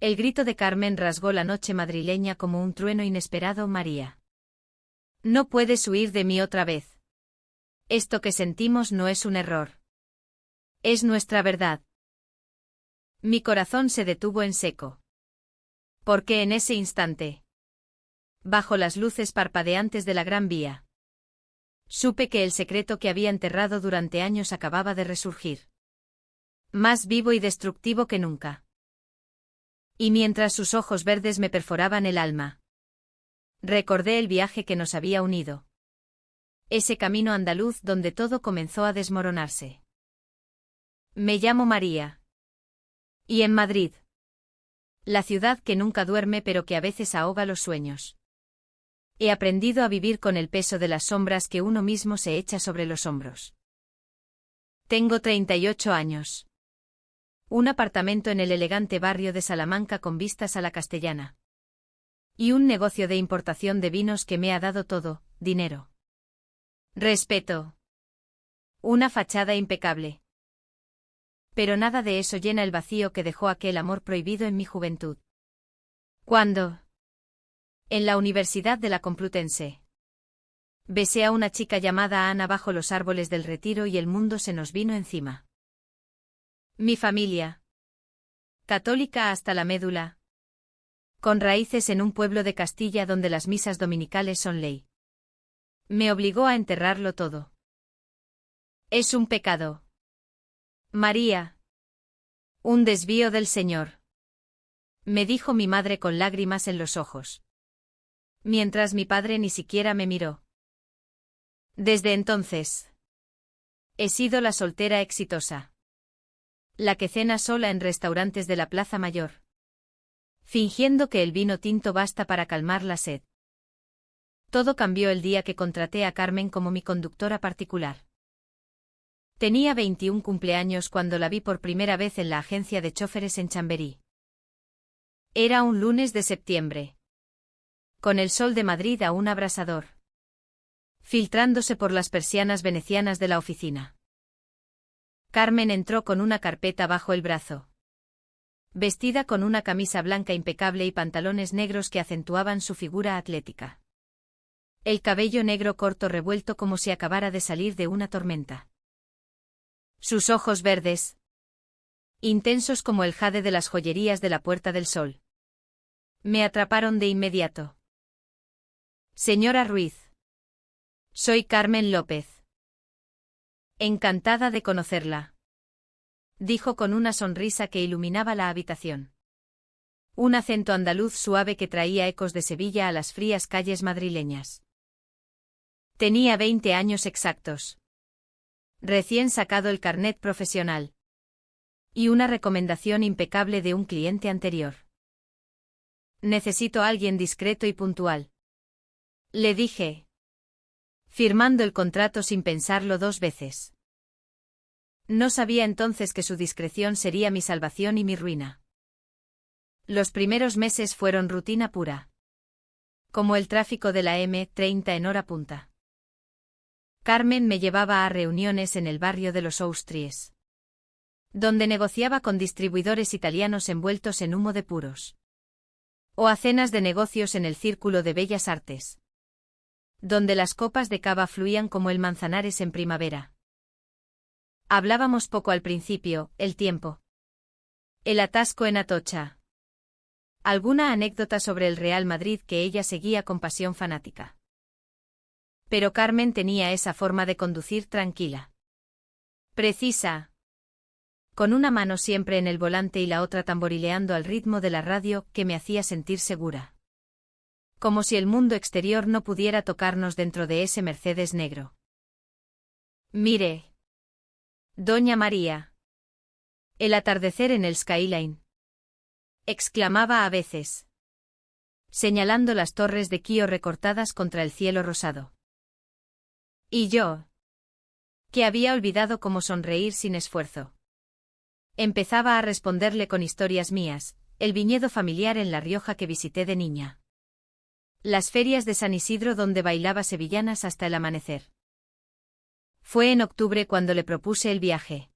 El grito de Carmen rasgó la noche madrileña como un trueno inesperado. María. No puedes huir de mí otra vez. Esto que sentimos no es un error. Es nuestra verdad. Mi corazón se detuvo en seco. Porque en ese instante, bajo las luces parpadeantes de la Gran Vía, supe que el secreto que había enterrado durante años acababa de resurgir. Más vivo y destructivo que nunca. Y mientras sus ojos verdes me perforaban el alma, recordé el viaje que nos había unido. Ese camino andaluz donde todo comenzó a desmoronarse. Me llamo María. Y en Madrid. La ciudad que nunca duerme pero que a veces ahoga los sueños. He aprendido a vivir con el peso de las sombras que uno mismo se echa sobre los hombros. Tengo 38 años. Un apartamento en el elegante barrio de Salamanca con vistas a la Castellana. Y un negocio de importación de vinos que me ha dado todo, dinero. Respeto. Una fachada impecable. Pero nada de eso llena el vacío que dejó aquel amor prohibido en mi juventud. ¿Cuándo? En la Universidad de la Complutense. Besé a una chica llamada Ana bajo los árboles del Retiro y el mundo se nos vino encima. Mi familia. Católica hasta la médula. Con raíces en un pueblo de Castilla donde las misas dominicales son ley. Me obligó a enterrarlo todo. Es un pecado. María. Un desvío del Señor. Me dijo mi madre con lágrimas en los ojos. Mientras mi padre ni siquiera me miró. Desde entonces. He sido la soltera exitosa. La que cena sola en restaurantes de la Plaza Mayor. Fingiendo que el vino tinto basta para calmar la sed. Todo cambió el día que contraté a Carmen como mi conductora particular. Tenía 21 cumpleaños cuando la vi por primera vez en la agencia de choferes en Chamberí. Era un lunes de septiembre. Con el sol de Madrid aún abrasador. Filtrándose por las persianas venecianas de la oficina. Carmen entró con una carpeta bajo el brazo. Vestida con una camisa blanca impecable y pantalones negros que acentuaban su figura atlética. El cabello negro corto revuelto como si acabara de salir de una tormenta. Sus ojos verdes. Intensos como el jade de las joyerías de la Puerta del Sol. Me atraparon de inmediato. Señora Ruiz. Soy Carmen López. Encantada de conocerla. Dijo con una sonrisa que iluminaba la habitación. Un acento andaluz suave que traía ecos de Sevilla a las frías calles madrileñas. Tenía 20 años exactos. Recién sacado el carnet profesional. Y una recomendación impecable de un cliente anterior. Necesito a alguien discreto y puntual. Le dije. Firmando el contrato sin pensarlo 2 veces. No sabía entonces que su discreción sería mi salvación y mi ruina. Los primeros meses fueron rutina pura. Como el tráfico de la M30 en hora punta. Carmen me llevaba a reuniones en el barrio de los Austries. Donde negociaba con distribuidores italianos envueltos en humo de puros. O a cenas de negocios en el Círculo de Bellas Artes. Donde las copas de cava fluían como el Manzanares en primavera. Hablábamos poco al principio, el tiempo. El atasco en Atocha. Alguna anécdota sobre el Real Madrid que ella seguía con pasión fanática. Pero Carmen tenía esa forma de conducir tranquila. Precisa. Con una mano siempre en el volante y la otra tamborileando al ritmo de la radio que me hacía sentir segura. Como si el mundo exterior no pudiera tocarnos dentro de ese Mercedes negro. Mire. Doña María. El atardecer en el skyline. Exclamaba a veces. Señalando las torres de Kio recortadas contra el cielo rosado. Y yo. Que había olvidado cómo sonreír sin esfuerzo. Empezaba a responderle con historias mías, el viñedo familiar en La Rioja que visité de niña. Las ferias de San Isidro donde bailaba sevillanas hasta el amanecer. Fue en octubre cuando le propuse el viaje.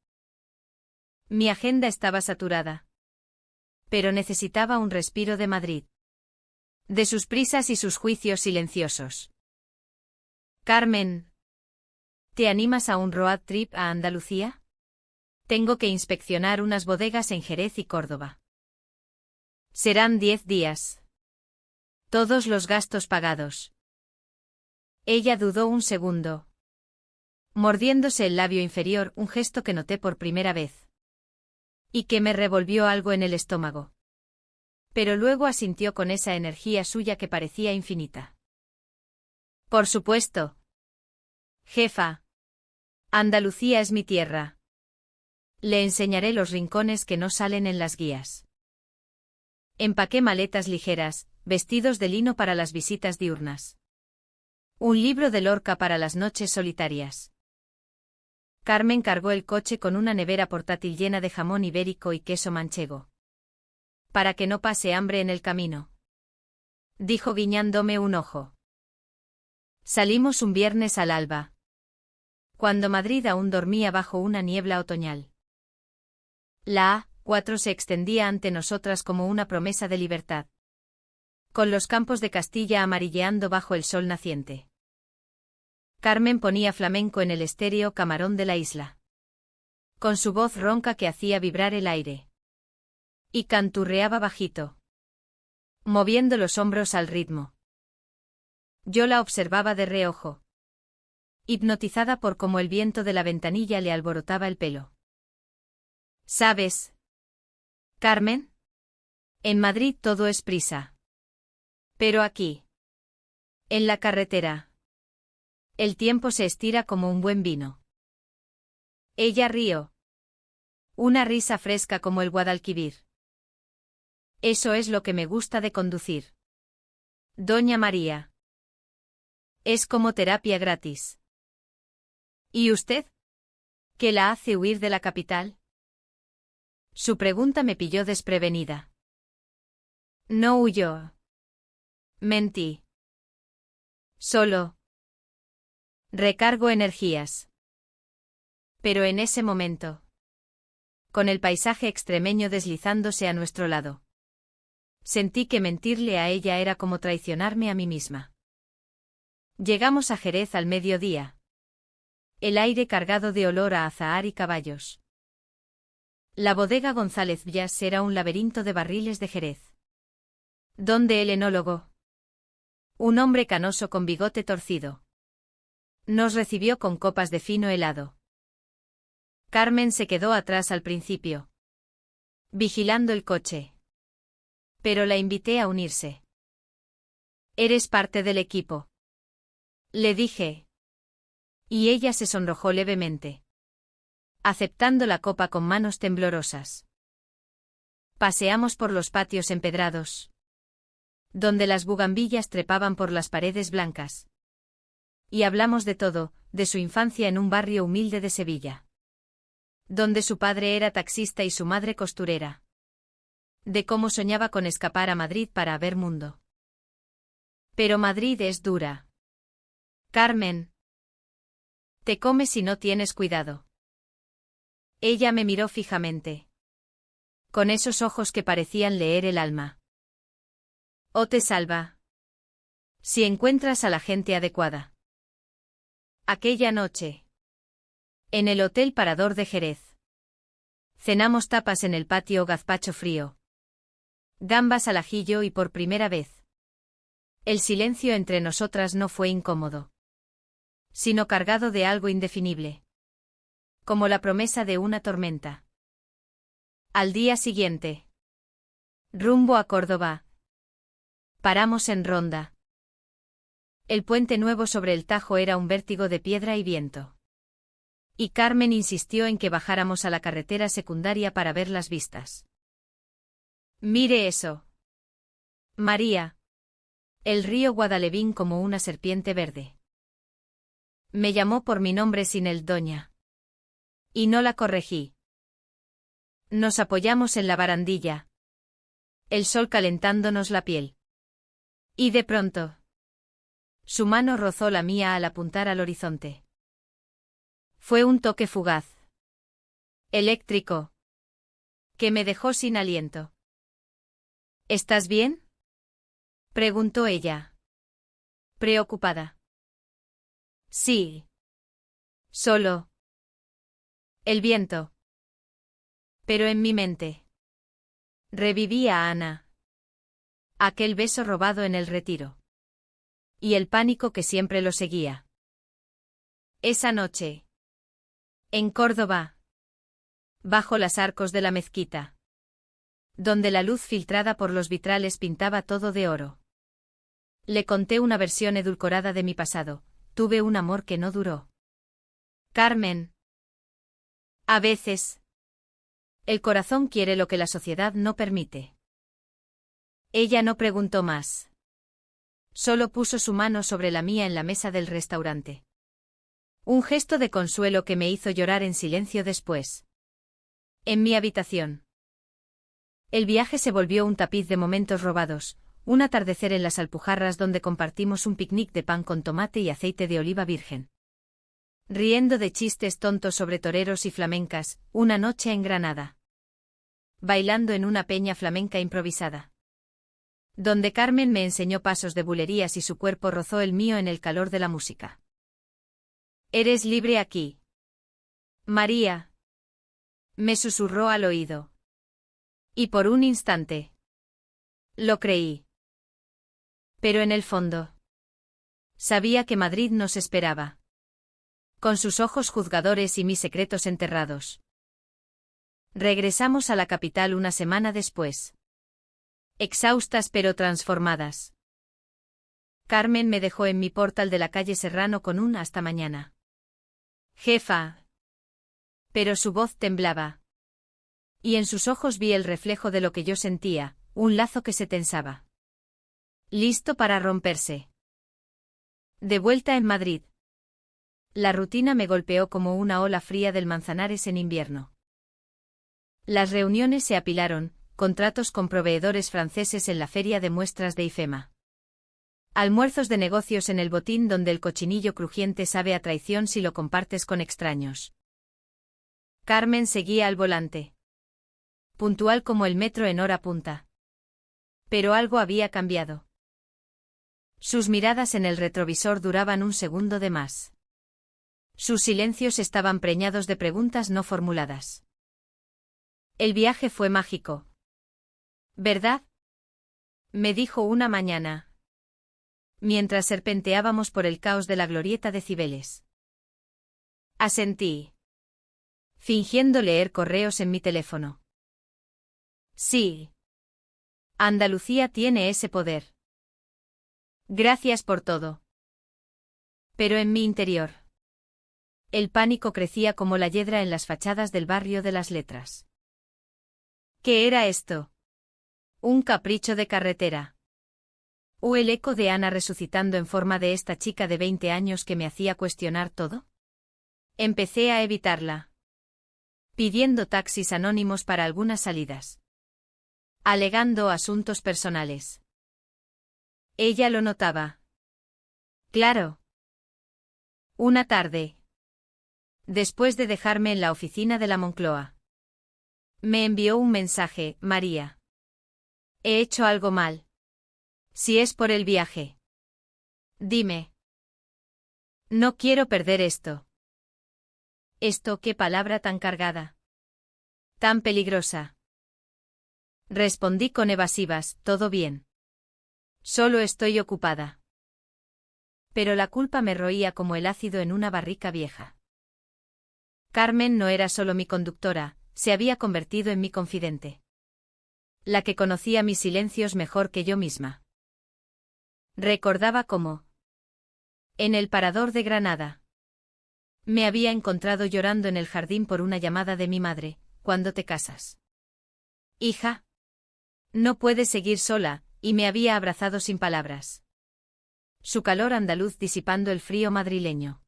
Mi agenda estaba saturada. Pero necesitaba un respiro de Madrid. De sus prisas y sus juicios silenciosos. Carmen, ¿te animas a un road trip a Andalucía? Tengo que inspeccionar unas bodegas en Jerez y Córdoba. Serán 10 días. Todos los gastos pagados. Ella dudó un segundo. Mordiéndose el labio inferior, un gesto que noté por primera vez. Y que me revolvió algo en el estómago. Pero luego asintió con esa energía suya que parecía infinita. Por supuesto. Jefa. Andalucía es mi tierra. Le enseñaré los rincones que no salen en las guías. Empaqué maletas ligeras, vestidos de lino para las visitas diurnas. Un libro de Lorca para las noches solitarias. Carmen cargó el coche con una nevera portátil llena de jamón ibérico y queso manchego. Para que no pase hambre en el camino. Dijo guiñándome un ojo. Salimos un viernes al alba. Cuando Madrid aún dormía bajo una niebla otoñal. La A4 se extendía ante nosotras como una promesa de libertad. Con los campos de Castilla amarilleando bajo el sol naciente. Carmen ponía flamenco en el estéreo Camarón de la isla. Con su voz ronca que hacía vibrar el aire. Y canturreaba bajito. Moviendo los hombros al ritmo. Yo la observaba de reojo. Hipnotizada por cómo el viento de la ventanilla le alborotaba el pelo. ¿Sabes, Carmen? En Madrid todo es prisa. Pero aquí. En la carretera. El tiempo se estira como un buen vino. Ella rió. Una risa fresca como el Guadalquivir. Eso es lo que me gusta de conducir. Doña María. Es como terapia gratis. ¿Y usted? ¿Qué la hace huir de la capital? Su pregunta me pilló desprevenida. No huyó. Mentí. Solo. Recargo energías. Pero en ese momento. Con el paisaje extremeño deslizándose a nuestro lado. Sentí que mentirle a ella era como traicionarme a mí misma. Llegamos a Jerez al mediodía. El aire cargado de olor a azahar y caballos. La bodega González Villas era un laberinto de barriles de Jerez. Donde el enólogo. Un hombre canoso con bigote torcido. Nos recibió con copas de fino helado. Carmen se quedó atrás al principio. Vigilando el coche. Pero la invité a unirse. Eres parte del equipo. Le dije. Y ella se sonrojó levemente. Aceptando la copa con manos temblorosas. Paseamos por los patios empedrados. Donde las bugambillas trepaban por las paredes blancas. Y hablamos de todo, de su infancia en un barrio humilde de Sevilla. Donde su padre era taxista y su madre costurera. De cómo soñaba con escapar a Madrid para ver mundo. Pero Madrid es dura. Carmen. Te comes si no tienes cuidado. Ella me miró fijamente. Con esos ojos que parecían leer el alma. O te salva. Si encuentras a la gente adecuada. Aquella noche. En el Hotel Parador de Jerez. Cenamos tapas en el patio, gazpacho frío. Gambas al ajillo y por primera vez. El silencio entre nosotras no fue incómodo. Sino cargado de algo indefinible. Como la promesa de una tormenta. Al día siguiente. Rumbo a Córdoba. Paramos en Ronda. El puente nuevo sobre el Tajo era un vértigo de piedra y viento. Y Carmen insistió en que bajáramos a la carretera secundaria para ver las vistas. Mire eso. María. El río Guadalevín como una serpiente verde. Me llamó por mi nombre sin el doña. Y no la corregí. Nos apoyamos en la barandilla. El sol calentándonos la piel. Y de pronto. Su mano rozó la mía al apuntar al horizonte. Fue un toque fugaz. Eléctrico. Que me dejó sin aliento. ¿Estás bien? Preguntó ella. Preocupada. Sí. Solo. El viento. Pero en mi mente. Revivía a Ana. Aquel beso robado en el retiro. Y el pánico que siempre lo seguía. Esa noche. En Córdoba. Bajo las arcos de la mezquita. Donde la luz filtrada por los vitrales pintaba todo de oro. Le conté una versión edulcorada de mi pasado. Tuve un amor que no duró. Carmen. A veces. El corazón quiere lo que la sociedad no permite. Ella no preguntó más. Solo puso su mano sobre la mía en la mesa del restaurante. Un gesto de consuelo que me hizo llorar en silencio después. En mi habitación. El viaje se volvió un tapiz de momentos robados, un atardecer en las Alpujarras donde compartimos un picnic de pan con tomate y aceite de oliva virgen. Riendo de chistes tontos sobre toreros y flamencas, una noche en Granada. Bailando en una peña flamenca improvisada. Donde Carmen me enseñó pasos de bulerías y su cuerpo rozó el mío en el calor de la música. Eres libre aquí. María. Me susurró al oído. Y por un instante. Lo creí. Pero en el fondo. Sabía que Madrid nos esperaba. Con sus ojos juzgadores y mis secretos enterrados. Regresamos a la capital una semana después. Exhaustas pero transformadas. Carmen me dejó en mi portal de la calle Serrano con un hasta mañana. Jefa. Pero su voz temblaba. Y en sus ojos vi el reflejo de lo que yo sentía, un lazo que se tensaba. Listo para romperse. De vuelta en Madrid. La rutina me golpeó como una ola fría del Manzanares en invierno. Las reuniones se apilaron, contratos con proveedores franceses en la feria de muestras de IFEMA. Almuerzos de negocios en el Botín donde el cochinillo crujiente sabe a traición si lo compartes con extraños. Carmen seguía al volante. Puntual como el metro en hora punta. Pero algo había cambiado. Sus miradas en el retrovisor duraban un segundo de más. Sus silencios estaban preñados de preguntas no formuladas. El viaje fue mágico. ¿Verdad? Me dijo una mañana. Mientras serpenteábamos por el caos de la glorieta de Cibeles. Asentí. Fingiendo leer correos en mi teléfono. Sí. Andalucía tiene ese poder. Gracias por todo. Pero en mi interior. El pánico crecía como la hiedra en las fachadas del barrio de las Letras. ¿Qué era esto? ¿Un capricho de carretera? ¿O el eco de Ana resucitando en forma de esta chica de 20 años que me hacía cuestionar todo? Empecé a evitarla. Pidiendo taxis anónimos para algunas salidas. Alegando asuntos personales. Ella lo notaba. Claro. Una tarde. Después de dejarme en la oficina de la Moncloa. Me envió un mensaje, María. He hecho algo mal. Si es por el viaje. Dime. No quiero perder esto. ¿Esto qué palabra tan cargada? Tan peligrosa. Respondí con evasivas, todo bien. Solo estoy ocupada. Pero la culpa me roía como el ácido en una barrica vieja. Carmen no era solo mi conductora, se había convertido en mi confidente. La que conocía mis silencios mejor que yo misma. Recordaba cómo. En el parador de Granada. Me había encontrado llorando en el jardín por una llamada de mi madre, ¿cuándo te casas? Hija. No puedes seguir sola, y me había abrazado sin palabras. Su calor andaluz disipando el frío madrileño.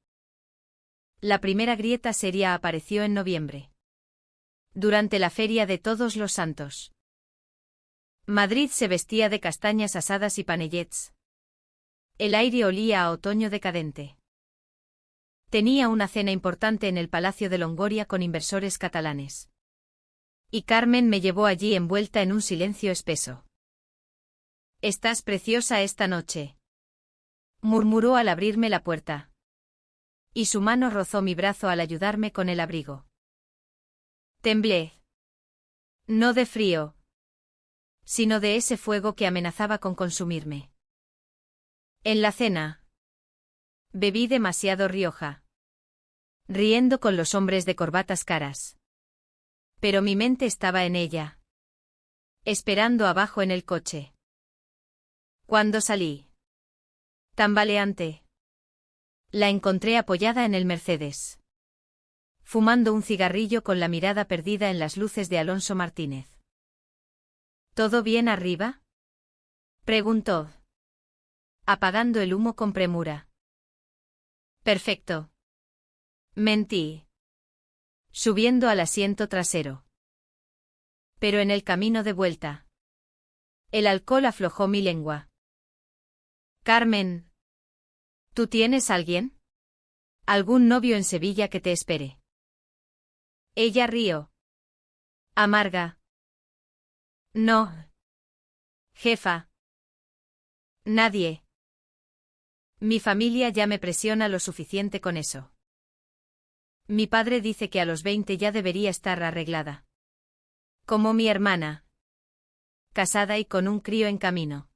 La primera grieta seria apareció en noviembre. Durante la Feria de Todos los Santos. Madrid se vestía de castañas asadas y panellets. El aire olía a otoño decadente. Tenía una cena importante en el Palacio de Longoria con inversores catalanes. Y Carmen me llevó allí envuelta en un silencio espeso. Estás preciosa esta noche, murmuró al abrirme la puerta. Y su mano rozó mi brazo al ayudarme con el abrigo. Temblé. No de frío, sino de ese fuego que amenazaba con consumirme. En la cena, bebí demasiado Rioja, riendo con los hombres de corbatas caras. Pero mi mente estaba en ella, esperando abajo en el coche. Cuando salí, tambaleante, la encontré apoyada en el Mercedes, fumando un cigarrillo con la mirada perdida en las luces de Alonso Martínez. ¿Todo bien arriba?, preguntó, apagando el humo con premura. Perfecto. Mentí, subiendo al asiento trasero. Pero en el camino de vuelta, el alcohol aflojó mi lengua. Carmen, ¿tú tienes alguien? ¿Algún novio en Sevilla que te espere? Ella rió. Amarga. No. Jefa. Nadie. Mi familia ya me presiona lo suficiente con eso. Mi padre dice que a los 20 ya debería estar arreglada. Como mi hermana. Casada y con un crío en camino.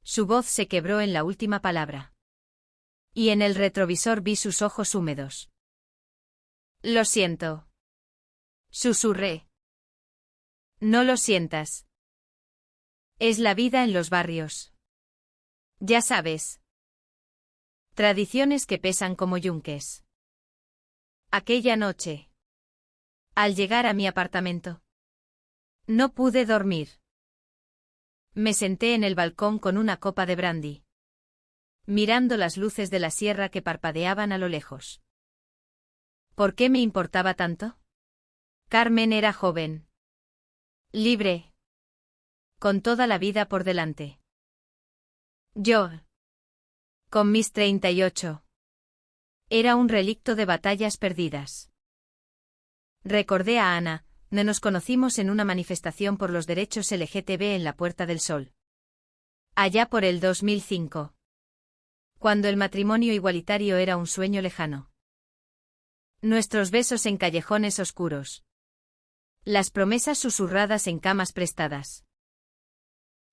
Su voz se quebró en la última palabra. Y en el retrovisor vi sus ojos húmedos. Lo siento. Susurré. No lo sientas. Es la vida en los barrios. Ya sabes. Tradiciones que pesan como yunques. Aquella noche, al llegar a mi apartamento, no pude dormir. Me senté en el balcón con una copa de brandy, mirando las luces de la sierra que parpadeaban a lo lejos. ¿Por qué me importaba tanto? Carmen era joven, libre, con toda la vida por delante. Yo, con mis 38, era un relicto de batallas perdidas. Recordé a Ana, nos conocimos en una manifestación por los derechos LGTB en la Puerta del Sol. Allá por el 2005. Cuando el matrimonio igualitario era un sueño lejano. Nuestros besos en callejones oscuros. Las promesas susurradas en camas prestadas.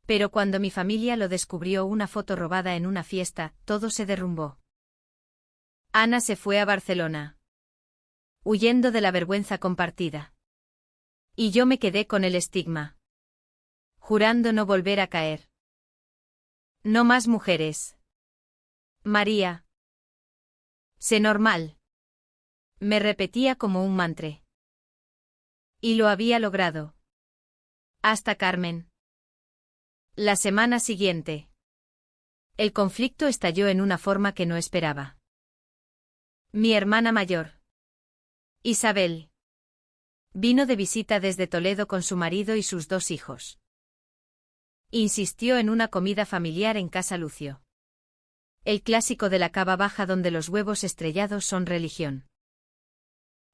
Pero cuando mi familia lo descubrió una foto robada en una fiesta, todo se derrumbó. Ana se fue a Barcelona, huyendo de la vergüenza compartida. Y yo me quedé con el estigma, jurando no volver a caer. No más mujeres. María. Sé normal. Me repetía como un mantra. Y lo había logrado. Hasta Carmen. La semana siguiente, el conflicto estalló en una forma que no esperaba. Mi hermana mayor, Isabel, vino de visita desde Toledo con su marido y sus 2 hijos. Insistió en una comida familiar en casa Lucio. El clásico de la cava baja donde los huevos estrellados son religión.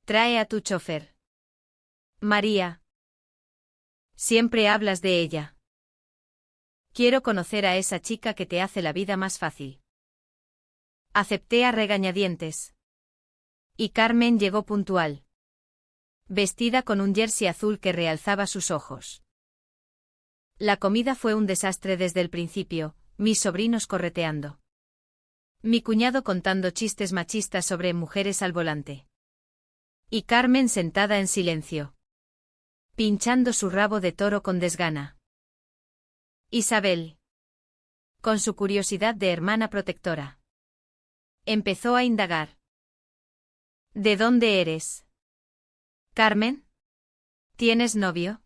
Trae a tu chofer. María. Siempre hablas de ella. Quiero conocer a esa chica que te hace la vida más fácil. Acepté a regañadientes. Y Carmen llegó puntual, vestida con un jersey azul que realzaba sus ojos. La comida fue un desastre desde el principio, mis sobrinos correteando. Mi cuñado contando chistes machistas sobre mujeres al volante. Y Carmen sentada en silencio, pinchando su rabo de toro con desgana. Isabel, con su curiosidad de hermana protectora, empezó a indagar. ¿De dónde eres? ¿Carmen? ¿Tienes novio?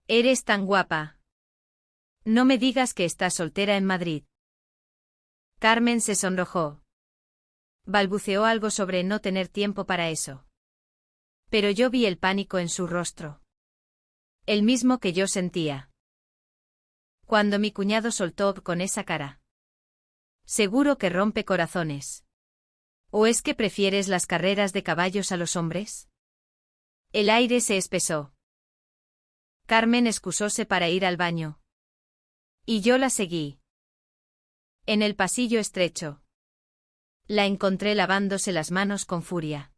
Eres tan guapa. No me digas que estás soltera en Madrid. Carmen se sonrojó. Balbuceó algo sobre no tener tiempo para eso. Pero yo vi el pánico en su rostro. El mismo que yo sentía. Cuando mi cuñado soltó con esa cara. Seguro que rompe corazones. ¿O es que prefieres las carreras de caballos a los hombres? El aire se espesó. Carmen excusóse para ir al baño. Y yo la seguí. En el pasillo estrecho. La encontré lavándose las manos con furia.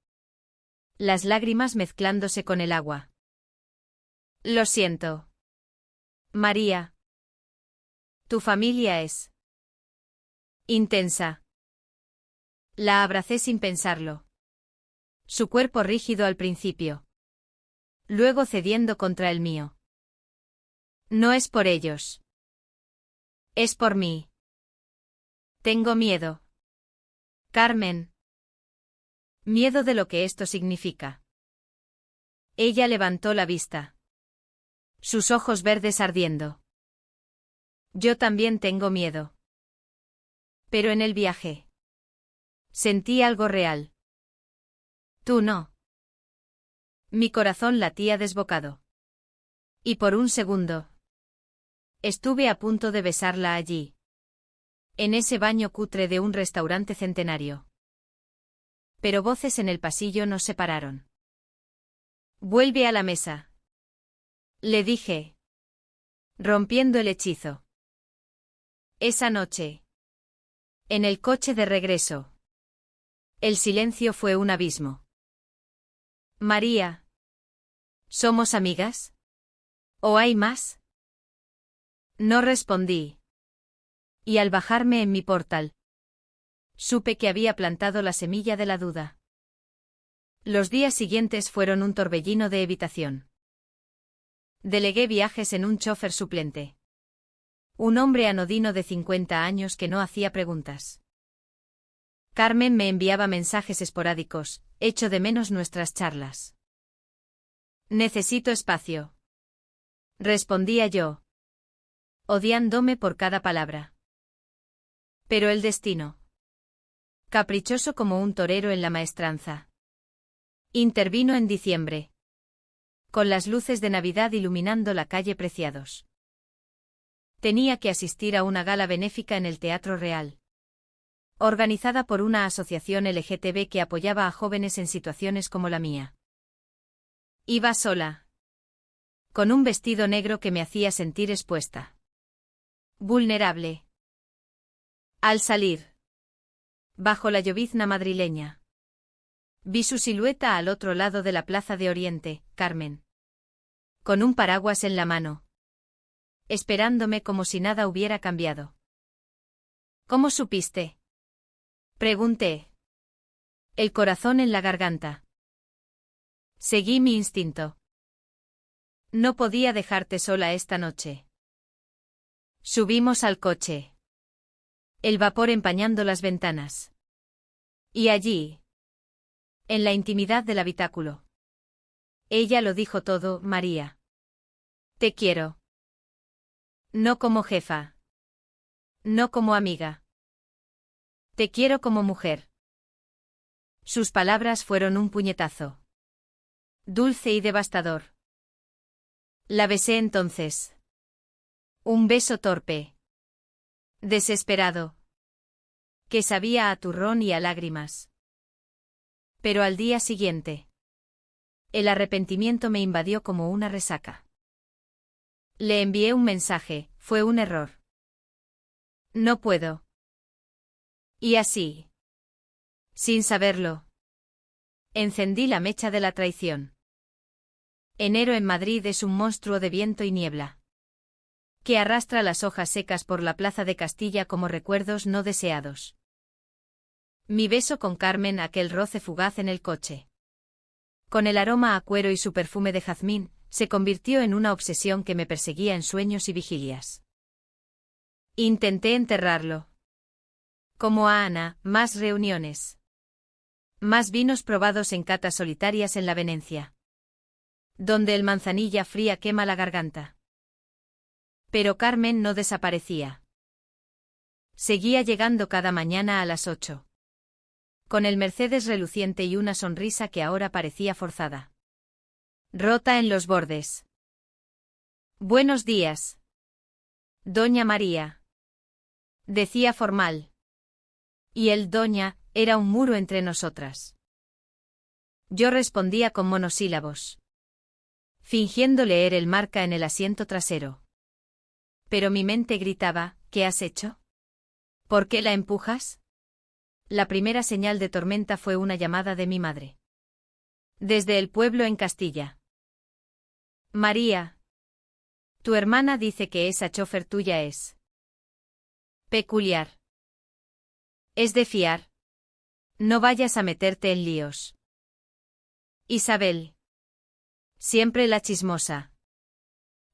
Las lágrimas mezclándose con el agua. Lo siento. María. Tu familia es intensa. La abracé sin pensarlo. Su cuerpo rígido al principio. Luego cediendo contra el mío. No es por ellos. Es por mí. Tengo miedo. Carmen. Miedo de lo que esto significa. Ella levantó la vista. Sus ojos verdes ardiendo. Yo también tengo miedo. Pero en el viaje. Sentí algo real. Tú no. Mi corazón latía desbocado. Y por un segundo. Estuve a punto de besarla allí. En ese baño cutre de un restaurante centenario. Pero voces en el pasillo nos separaron. Vuelve a la mesa. Le dije. Rompiendo el hechizo. Esa noche. En el coche de regreso. El silencio fue un abismo. María. ¿Somos amigas? ¿O hay más? No respondí. Y al bajarme en mi portal, supe que había plantado la semilla de la duda. Los días siguientes fueron un torbellino de evitación. Delegué viajes en un chofer suplente. Un hombre anodino de 50 años que no hacía preguntas. Carmen me enviaba mensajes esporádicos, echo de menos nuestras charlas. Necesito espacio. Respondía yo, odiándome por cada palabra. Pero el destino. Caprichoso como un torero en la maestranza. Intervino en diciembre. Con las luces de Navidad iluminando la calle Preciados. Tenía que asistir a una gala benéfica en el Teatro Real. Organizada por una asociación LGTB que apoyaba a jóvenes en situaciones como la mía. Iba sola. Con un vestido negro que me hacía sentir expuesta. Vulnerable. Al salir. Bajo la llovizna madrileña. Vi su silueta al otro lado de la Plaza de Oriente, Carmen. Con un paraguas en la mano. Esperándome como si nada hubiera cambiado. ¿Cómo supiste? Pregunté. El corazón en la garganta. Seguí mi instinto. No podía dejarte sola esta noche. Subimos al coche. El vapor empañando las ventanas. Y allí. En la intimidad del habitáculo. Ella lo dijo todo, María. Te quiero. No como jefa. No como amiga. Te quiero como mujer. Sus palabras fueron un puñetazo. Dulce y devastador. La besé entonces. Un beso torpe. Desesperado. Que sabía a turrón y a lágrimas. Pero al día siguiente. El arrepentimiento me invadió como una resaca. Le envié un mensaje, fue un error. No puedo. Y así. Sin saberlo. Encendí la mecha de la traición. Enero en Madrid es un monstruo de viento y niebla. Que arrastra las hojas secas por la plaza de Castilla como recuerdos no deseados. Mi beso con Carmen, aquel roce fugaz en el coche. Con el aroma a cuero y su perfume de jazmín, se convirtió en una obsesión que me perseguía en sueños y vigilias. Intenté enterrarlo. Como a Ana, más reuniones. Más vinos probados en catas solitarias en la Venecia. Donde el manzanilla fría quema la garganta. Pero Carmen no desaparecía. Seguía llegando cada mañana a las 8. Con el Mercedes reluciente y una sonrisa que ahora parecía forzada. Rota en los bordes. Buenos días. Doña María. Decía formal. Y el doña, era un muro entre nosotras. Yo respondía con monosílabos. Fingiendo leer el marca en el asiento trasero. Pero mi mente gritaba, ¿qué has hecho? ¿Por qué la empujas? La primera señal de tormenta fue una llamada de mi madre. Desde el pueblo en Castilla. María. Tu hermana dice que esa chofer tuya es peculiar. Es de fiar. No vayas a meterte en líos. Isabel. Siempre la chismosa.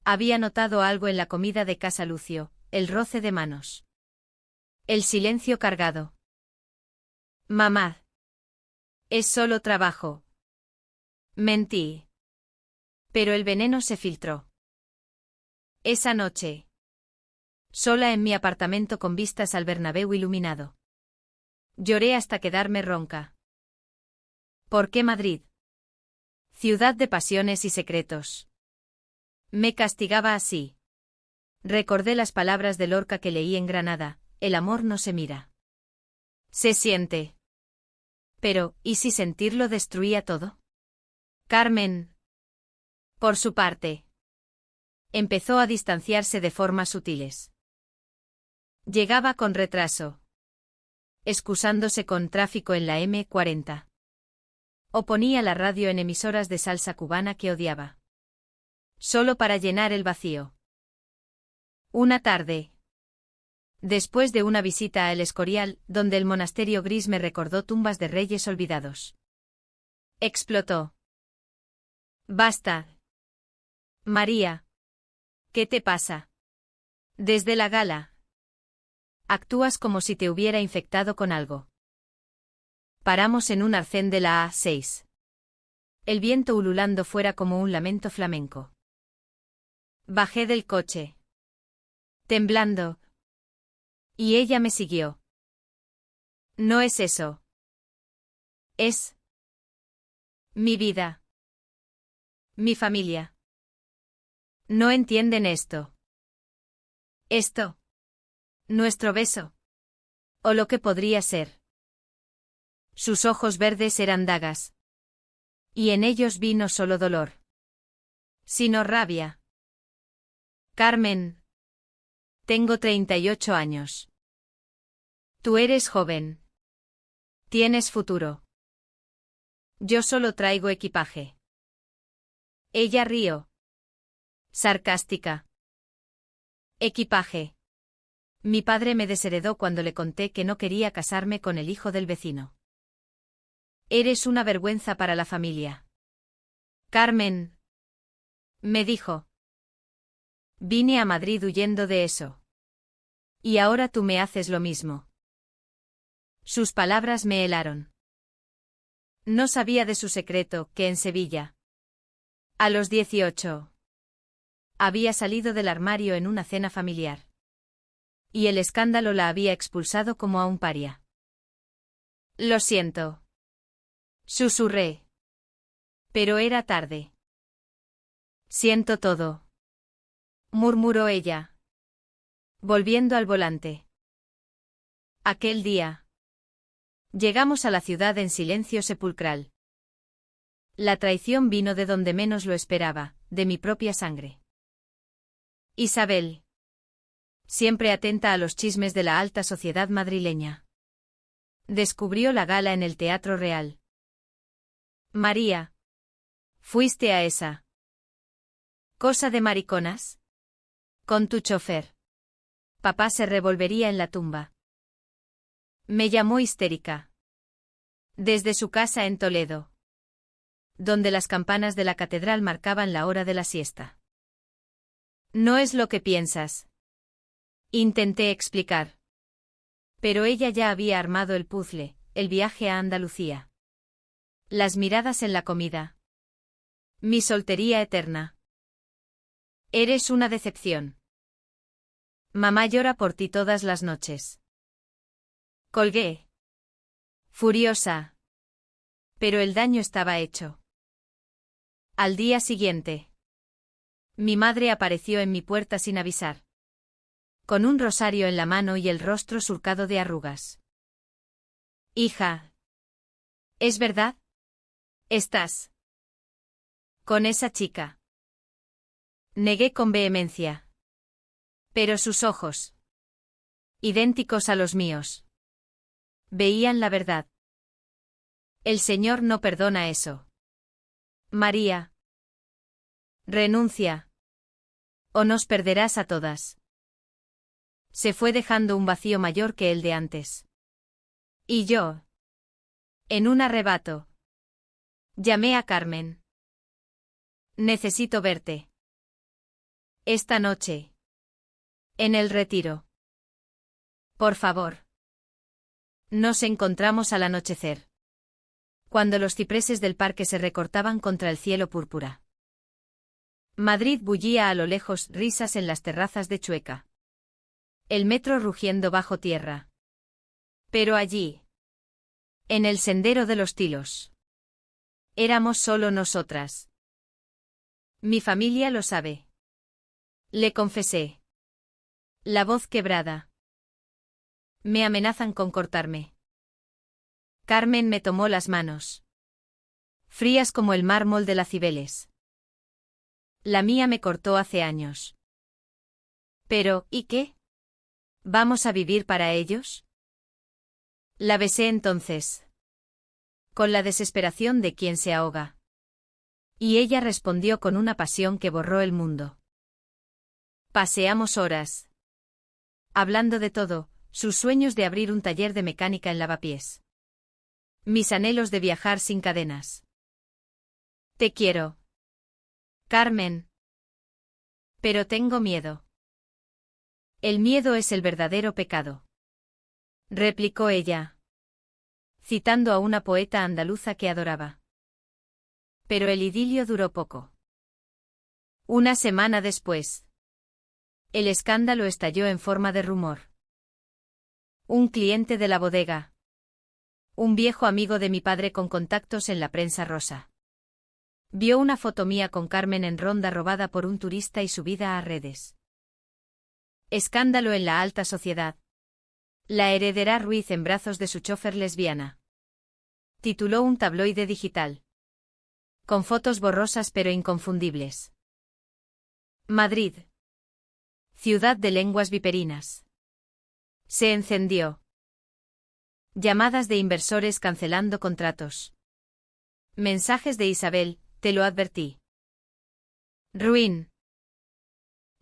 Había notado algo en la comida de casa Lucio, el roce de manos. El silencio cargado. Mamá. Es solo trabajo. Mentí. Pero el veneno se filtró. Esa noche. Sola en mi apartamento con vistas al Bernabéu iluminado. Lloré hasta quedarme ronca. ¿Por qué Madrid? Ciudad de pasiones y secretos. Me castigaba así. Recordé las palabras de Lorca que leí en Granada, el amor no se mira. Se siente. Pero, ¿y si sentirlo destruía todo? Carmen. Por su parte. Empezó a distanciarse de formas sutiles. Llegaba con retraso. Excusándose con tráfico en la M40. O ponía la radio en emisoras de salsa cubana que odiaba. Solo para llenar el vacío. Una tarde. Después de una visita a El Escorial, donde el monasterio gris me recordó tumbas de reyes olvidados. Explotó. Basta. María. ¿Qué te pasa? Desde la gala. Actúas como si te hubiera infectado con algo. Paramos en un arcén de la A6. El viento ululando fuera como un lamento flamenco. Bajé del coche. Temblando. Y ella me siguió. No es eso. Es mi vida. Mi familia. No entienden esto. Esto. Nuestro beso. O lo que podría ser. Sus ojos verdes eran dagas. Y en ellos vi no solo dolor. Sino rabia. Carmen. Tengo 38 años. Tú eres joven. Tienes futuro. Yo solo traigo equipaje. Ella rió. Sarcástica. Equipaje. Mi padre me desheredó cuando le conté que no quería casarme con el hijo del vecino. Eres una vergüenza para la familia. Carmen. Me dijo. Vine a Madrid huyendo de eso. Y ahora tú me haces lo mismo. Sus palabras me helaron. No sabía de su secreto, que en Sevilla. A los 18. Había salido del armario en una cena familiar. Y el escándalo la había expulsado como a un paria. Lo siento. Susurré. Pero era tarde. Siento todo. Murmuró ella. Volviendo al volante. Aquel día. Llegamos a la ciudad en silencio sepulcral. La traición vino de donde menos lo esperaba, de mi propia sangre. Isabel. Siempre atenta a los chismes de la alta sociedad madrileña. Descubrió la gala en el Teatro Real. María. ¿Fuiste a esa cosa de mariconas? Con tu chofer. Papá se revolvería en la tumba. Me llamó histérica. Desde su casa en Toledo. Donde las campanas de la catedral marcaban la hora de la siesta. No es lo que piensas. Intenté explicar. Pero ella ya había armado el puzzle, el viaje a Andalucía. Las miradas en la comida. Mi soltería eterna. Eres una decepción. Mamá llora por ti todas las noches. Colgué. Furiosa. Pero el daño estaba hecho. Al día siguiente. Mi madre apareció en mi puerta sin avisar. Con un rosario en la mano y el rostro surcado de arrugas. Hija. ¿Es verdad? ¿Estás con esa chica? Negué con vehemencia. Pero sus ojos, idénticos a los míos, veían la verdad. El Señor no perdona eso. María, renuncia, o nos perderás a todas. Se fue dejando un vacío mayor que el de antes. Y yo, en un arrebato, llamé a Carmen. Necesito verte. Esta noche. En el retiro. Por favor. Nos encontramos al anochecer, cuando los cipreses del parque se recortaban contra el cielo púrpura. Madrid bullía a lo lejos, risas en las terrazas de Chueca. El metro rugiendo bajo tierra. Pero allí, en el sendero de los Tilos, éramos solo nosotras. Mi familia lo sabe. Le confesé. La voz quebrada. Me amenazan con cortarme. Carmen me tomó las manos, frías como el mármol de la Cibeles. La mía me cortó hace años. Pero, ¿y qué? ¿Vamos a vivir para ellos? La besé entonces, con la desesperación de quien se ahoga. Y ella respondió con una pasión que borró el mundo. Paseamos horas, hablando de todo, sus sueños de abrir un taller de mecánica en Lavapiés. Mis anhelos de viajar sin cadenas. Te quiero, Carmen. Pero tengo miedo. El miedo es el verdadero pecado, replicó ella, citando a una poeta andaluza que adoraba. Pero el idilio duró poco. Una semana después, el escándalo estalló en forma de rumor. Un cliente de la bodega, un viejo amigo de mi padre con contactos en la prensa rosa, vio una foto mía con Carmen en Ronda robada por un turista y subida a redes. Escándalo en la alta sociedad. La heredera Ruiz en brazos de su chofer lesbiana. Tituló un tabloide digital. Con fotos borrosas pero inconfundibles. Madrid. Ciudad de lenguas viperinas. Se encendió. Llamadas de inversores cancelando contratos. Mensajes de Isabel, te lo advertí. Ruin.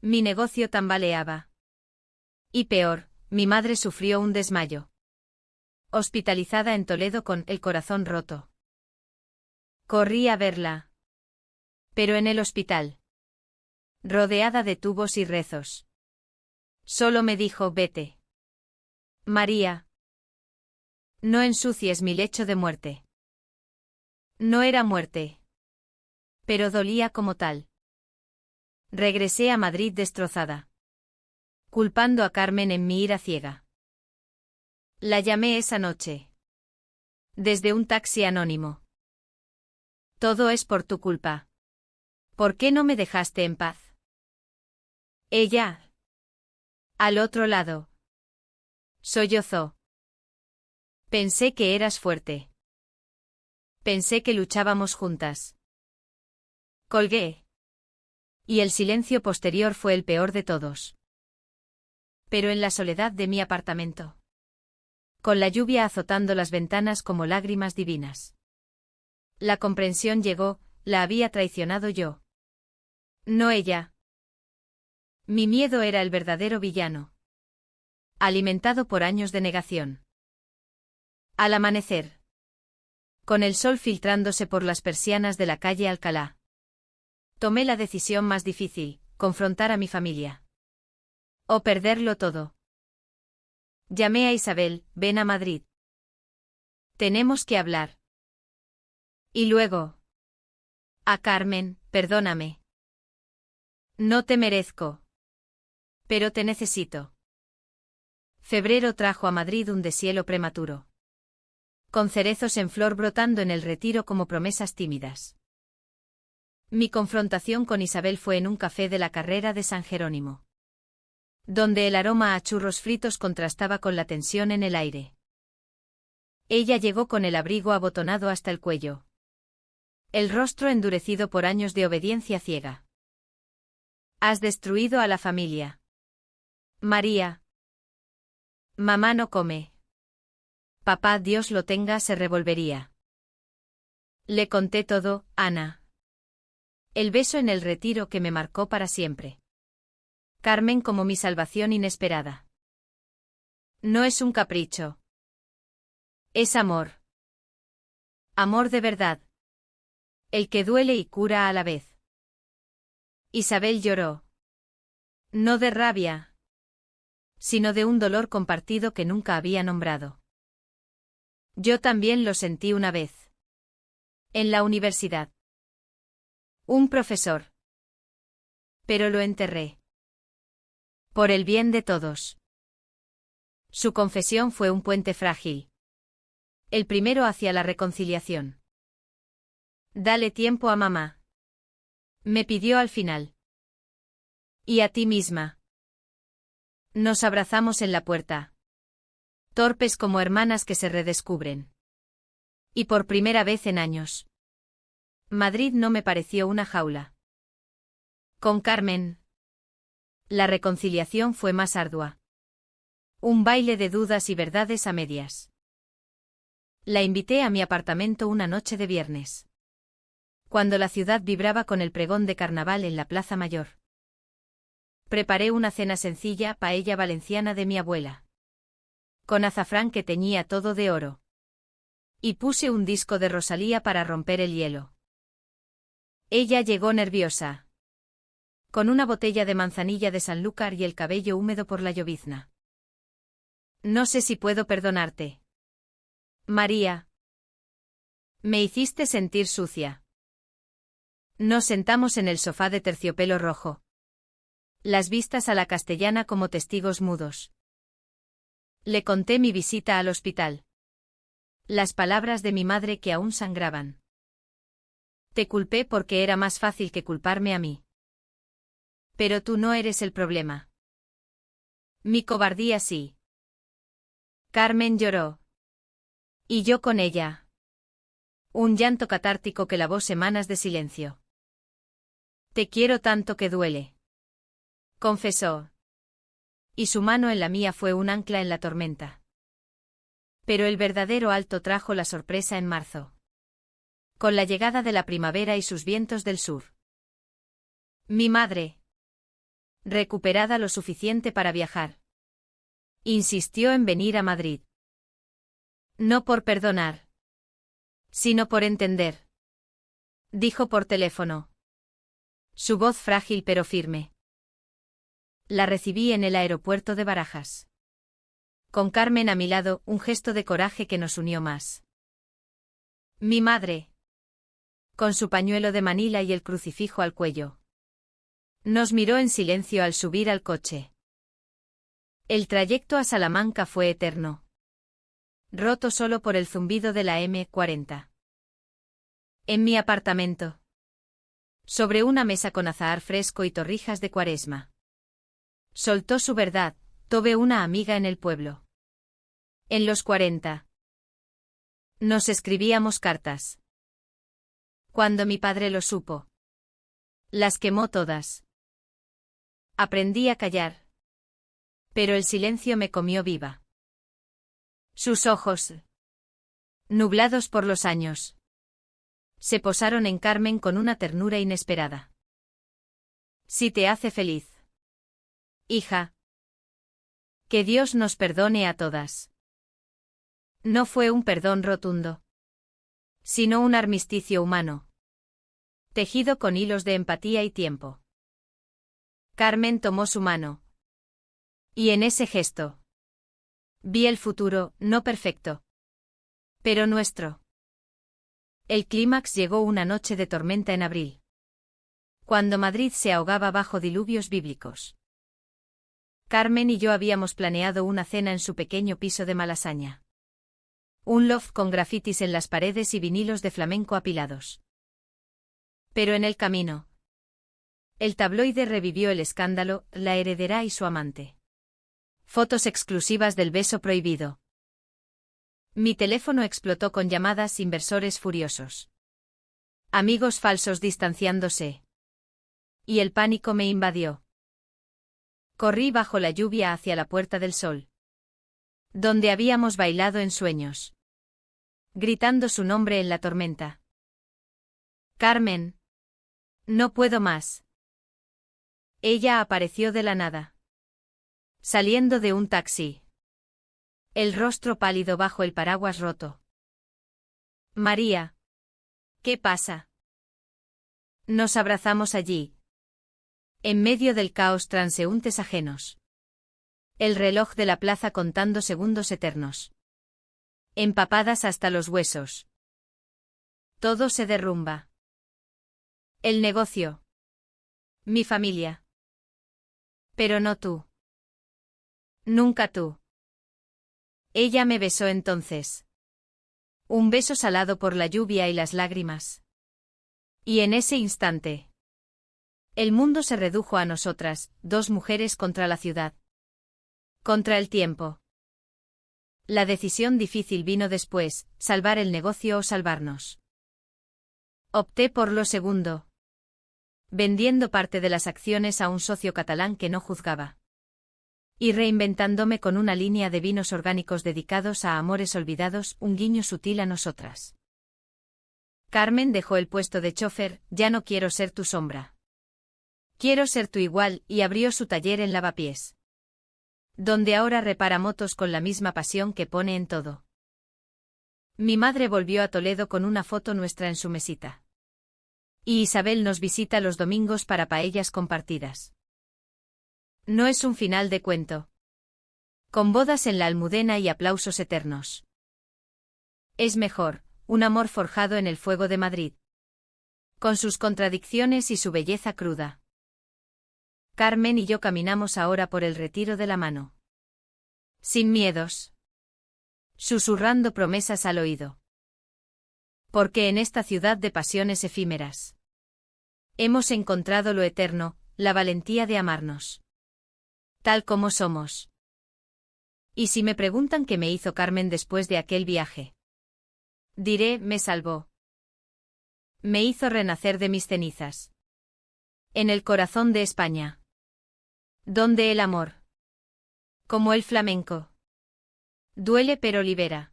Mi negocio tambaleaba. Y peor, mi madre sufrió un desmayo. Hospitalizada en Toledo con el corazón roto. Corrí a verla. Pero en el hospital, rodeada de tubos y rezos, solo me dijo: vete. María, no ensucies mi lecho de muerte. No era muerte, pero dolía como tal. Regresé a Madrid destrozada, culpando a Carmen en mi ira ciega. La llamé esa noche, desde un taxi anónimo. Todo es por tu culpa. ¿Por qué no me dejaste en paz? Ella, al otro lado, sollozó. Pensé que eras fuerte. Pensé que luchábamos juntas. Colgué. Y el silencio posterior fue el peor de todos. Pero en la soledad de mi apartamento, con la lluvia azotando las ventanas como lágrimas divinas, la comprensión llegó: la había traicionado yo. No ella. Mi miedo era el verdadero villano, alimentado por años de negación. Al amanecer, con el sol filtrándose por las persianas de la calle Alcalá, tomé la decisión más difícil: confrontar a mi familia. O perderlo todo. Llamé a Isabel: ven a Madrid. Tenemos que hablar. Y luego, a Carmen: perdóname. No te merezco. Pero te necesito. Febrero trajo a Madrid un deshielo prematuro, con cerezos en flor brotando en el retiro como promesas tímidas. Mi confrontación con Isabel fue en un café de la carrera de San Jerónimo, donde el aroma a churros fritos contrastaba con la tensión en el aire. Ella llegó con el abrigo abotonado hasta el cuello, el rostro endurecido por años de obediencia ciega. Has destruido a la familia. María. Mamá no come. Papá, Dios lo tenga, se revolvería. Le conté todo, Ana. El beso en el retiro que me marcó para siempre. Carmen como mi salvación inesperada. No es un capricho. Es amor. Amor de verdad. El que duele y cura a la vez. Isabel lloró. No de rabia, sino de un dolor compartido que nunca había nombrado. Yo también lo sentí una vez. En la universidad. Un profesor. Pero lo enterré. Por el bien de todos. Su confesión fue un puente frágil. El primero hacia la reconciliación. Dale tiempo a mamá. Me pidió al final. Y a ti misma. Nos abrazamos en la puerta. Torpes como hermanas que se redescubren. Y por primera vez en años. Madrid no me pareció una jaula. Con Carmen. La reconciliación fue más ardua. Un baile de dudas y verdades a medias. La invité a mi apartamento una noche de viernes. Cuando la ciudad vibraba con el pregón de carnaval en la Plaza Mayor. Preparé una cena sencilla, paella valenciana de mi abuela. Con azafrán que teñía todo de oro. Y puse un disco de Rosalía para romper el hielo. Ella llegó nerviosa. Con una botella de manzanilla de Sanlúcar y el cabello húmedo por la llovizna. No sé si puedo perdonarte. María. Me hiciste sentir sucia. Nos sentamos en el sofá de terciopelo rojo. Las vistas a la Castellana como testigos mudos. Le conté mi visita al hospital. Las palabras de mi madre que aún sangraban. Te culpé porque era más fácil que culparme a mí. Pero tú no eres el problema. Mi cobardía sí. Carmen lloró. Y yo con ella. Un llanto catártico que lavó semanas de silencio. Te quiero tanto que duele. Confesó. Y su mano en la mía fue un ancla en la tormenta. Pero el verdadero alto trajo la sorpresa en marzo. Con la llegada de la primavera y sus vientos del sur. Mi madre. Recuperada lo suficiente para viajar. Insistió en venir a Madrid. No por perdonar. Sino por entender. Dijo por teléfono. Su voz frágil pero firme. La recibí en el aeropuerto de Barajas. Con Carmen a mi lado, un gesto de coraje que nos unió más. Mi madre. Con su pañuelo de Manila y el crucifijo al cuello. Nos miró en silencio al subir al coche. El trayecto a Salamanca fue eterno. Roto solo por el zumbido de la M40. En mi apartamento. Sobre una mesa con azahar fresco y torrijas de Cuaresma. Soltó su verdad, tuve una amiga en el pueblo. En los 40. Nos escribíamos cartas. Cuando mi padre lo supo. Las quemó todas. Aprendí a callar. Pero el silencio me comió viva. Sus ojos, nublados por los años, se posaron en Carmen con una ternura inesperada. Si te hace feliz. Hija. Que Dios nos perdone a todas. No fue un perdón rotundo. Sino un armisticio humano. Tejido con hilos de empatía y tiempo. Carmen tomó su mano. Y en ese gesto. Vi el futuro, no perfecto. Pero nuestro. El clímax llegó una noche de tormenta en abril. Cuando Madrid se ahogaba bajo diluvios bíblicos. Carmen y yo habíamos planeado una cena en su pequeño piso de Malasaña. Un loft con grafitis en las paredes y vinilos de flamenco apilados. Pero en el camino. El tabloide revivió el escándalo, la heredera y su amante. Fotos exclusivas del beso prohibido. Mi teléfono explotó con llamadas inversores furiosos. Amigos falsos distanciándose. Y el pánico me invadió. Corrí bajo la lluvia hacia la Puerta del Sol, donde habíamos bailado en sueños, gritando su nombre en la tormenta. Carmen. No puedo más. Ella apareció de la nada, saliendo de un taxi, el rostro pálido bajo el paraguas roto. María. ¿Qué pasa? Nos abrazamos allí, en medio del caos, transeúntes ajenos. El reloj de la plaza contando segundos eternos. Empapadas hasta los huesos. Todo se derrumba. El negocio. Mi familia. Pero no tú. Nunca tú. Ella me besó entonces. Un beso salado por la lluvia y las lágrimas. Y en ese instante, el mundo se redujo a nosotras, dos mujeres contra la ciudad. Contra el tiempo. La decisión difícil vino después, salvar el negocio o salvarnos. Opté por lo segundo, vendiendo parte de las acciones a un socio catalán que no juzgaba. Y reinventándome con una línea de vinos orgánicos dedicados a amores olvidados, un guiño sutil a nosotras. Carmen dejó el puesto de chofer, ya no quiero ser tu sombra. Quiero ser tu igual, y abrió su taller en Lavapiés, donde ahora repara motos con la misma pasión que pone en todo. Mi madre volvió a Toledo con una foto nuestra en su mesita. Y Isabel nos visita los domingos para paellas compartidas. No es un final de cuento. Con bodas en la Almudena y aplausos eternos. Es mejor, un amor forjado en el fuego de Madrid. Con sus contradicciones y su belleza cruda. Carmen y yo caminamos ahora por el retiro de la mano. Sin miedos. Susurrando promesas al oído. Porque en esta ciudad de pasiones efímeras hemos encontrado lo eterno, la valentía de amarnos. Tal como somos. Y si me preguntan qué me hizo Carmen después de aquel viaje, diré, me salvó. Me hizo renacer de mis cenizas. En el corazón de España. Donde el amor, como el flamenco, duele pero libera.